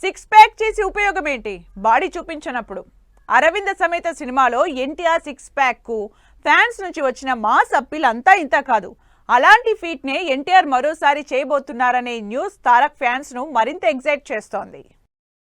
Six pack చేసి ఉపయోగం ఏంటి? బాడీ చూపించనప్పుడు. అరవింద సమేత సినిమాలో ఎన్టీఆర్ సిక్స్ ప్యాక్ కు ఫ్యాన్స్ నుంచి వచ్చిన మాస్ అప్పీల్ అంతా ఇంత కాదు. అలాంటి ఫీట్ నే ఎన్టీఆర్ మరోసారి చేయబోతున్నారనే న్యూస్ తారక్ ఫ్యాన్స్ ను మరింత ఎగ్జైట్ చేస్తోంది.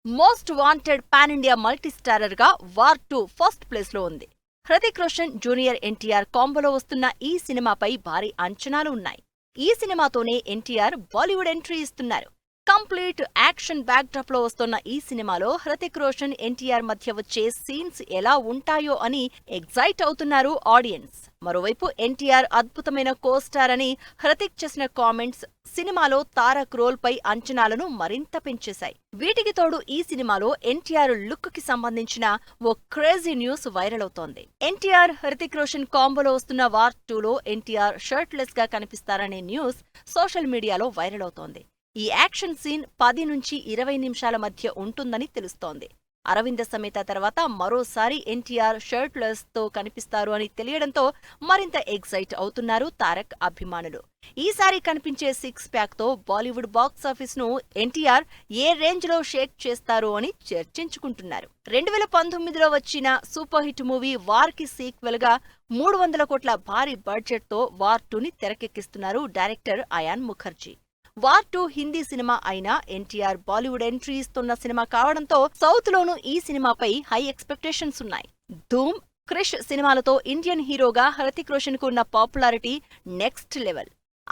Most wanted pan India multi starrer గా వార్ 2 ఫస్ట్ ప్లేస్ లో ఉంది. హృతిక్ రోషన్ జూనియర్ ఎన్టీఆర్ కాంబోలో వస్తున్న ఈ సినిమాపై భారీ అంచనాలు ఉన్నాయి. ఈ సినిమాతోనే ఎన్టీఆర్ బాలీవుడ్ ఎంట్రీ ఇస్తున్నారు. కంప్లీట్ యాక్షన్ బ్యాక్ డ్రాప్ లో వస్తున్న ఈ సినిమాలో హృతిక్ రోషన్ ఎన్టీఆర్ మధ్య వచ్చే సీన్స్ ఎలా ఉంటాయో అని ఎగ్జైట్ అవుతున్నారు ఆడియన్స్. మరోవైపు ఎన్టీఆర్ అద్భుతమైన కోస్టార్ అని హృతిక్ చేసిన కామెంట్స్ సినిమాలో తారక్ రోల్ పై అంచనాలను మరింత పెంచేశాయి. వీటికి తోడు ఈ సినిమాలో ఎన్టీఆర్ లుక్ కి సంబంధించిన ఓ క్రేజీ న్యూస్ వైరల్ అవుతోంది. ఎన్టీఆర్ హృతిక్ రోషన్ కాంబోలో వస్తున్న వార్ 2లో ఎన్టీఆర్ షర్ట్ లెస్ గా కనిపిస్తారనే న్యూస్ సోషల్ మీడియాలో వైరల్ అవుతోంది. ఈ యాక్షన్ సీన్ 10 నుంచి 20 నిమిషాల మధ్య ఉంటుందని తెలుస్తోంది. అరవింద సమేత తర్వాత మరోసారి ఎన్టీఆర్ షర్ట్ లెస్ తో కనిపిస్తారు అని తెలియడంతో మరింత ఎగ్జైట్ అవుతున్నారు తారక్ అభిమానులు. ఈసారి కనిపించే సిక్స్ ప్యాక్ తో బాలీవుడ్ బాక్సాఫీస్ ను ఎన్టీఆర్ ఏ రేంజ్ లో షేక్ చేస్తారు అని చర్చించుకుంటున్నారు. 2019లో వచ్చిన సూపర్ హిట్ మూవీ వార్ కి సీక్వెల్ గా 300 కోట్ల భారీ బడ్జెట్ తో వార్ 2ని తెరకెక్కిస్తున్నారు director Ayan Mukherjee. War 2 Hindi cinema అయినా ఎన్టీఆర్ బాలీవుడ్ ఎంట్రీ ఇస్తున్న సినిమా కావడంతో సౌత్ లోనూ ఈ సినిమాపై హై ఎక్స్పెక్టేషన్స్ ఉన్నాయి. ధూమ్, క్రిష్ సినిమాలతో ఇండియన్ హీరోగా హృతిక్ రోషన్ కు ఉన్న పాపులారిటీ నెక్స్ట్ లెవెల్.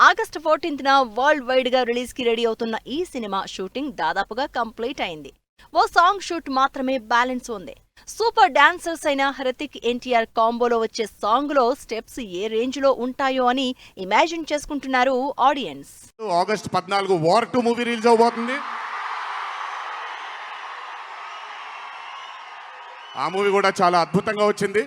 ఆగస్టు 14న వరల్డ్ వైడ్ గా రిలీజ్ కి రెడీ అవుతున్న ఈ సినిమా షూటింగ్ దాదాపుగా కంప్లీట్ అయింది. ఓ సాంగ్ షూట్ మాత్రమే బ్యాలెన్స్ ఉంది. సూపర్ డాన్సర్స్ అయిన హృతిక్ ఎన్టీఆర్ కాంబోలో వచ్చే సాంగ్ లో స్టెప్స్ ఏ రేంజ్ లో ఉంటాయో అని ఇమాజిన్ చేసుకుంటున్నారు audience. August 14 War 2 movie release అవబోతుంది. ఆ మూవీ కూడా చాలా అద్భుతంగా వచ్చింది.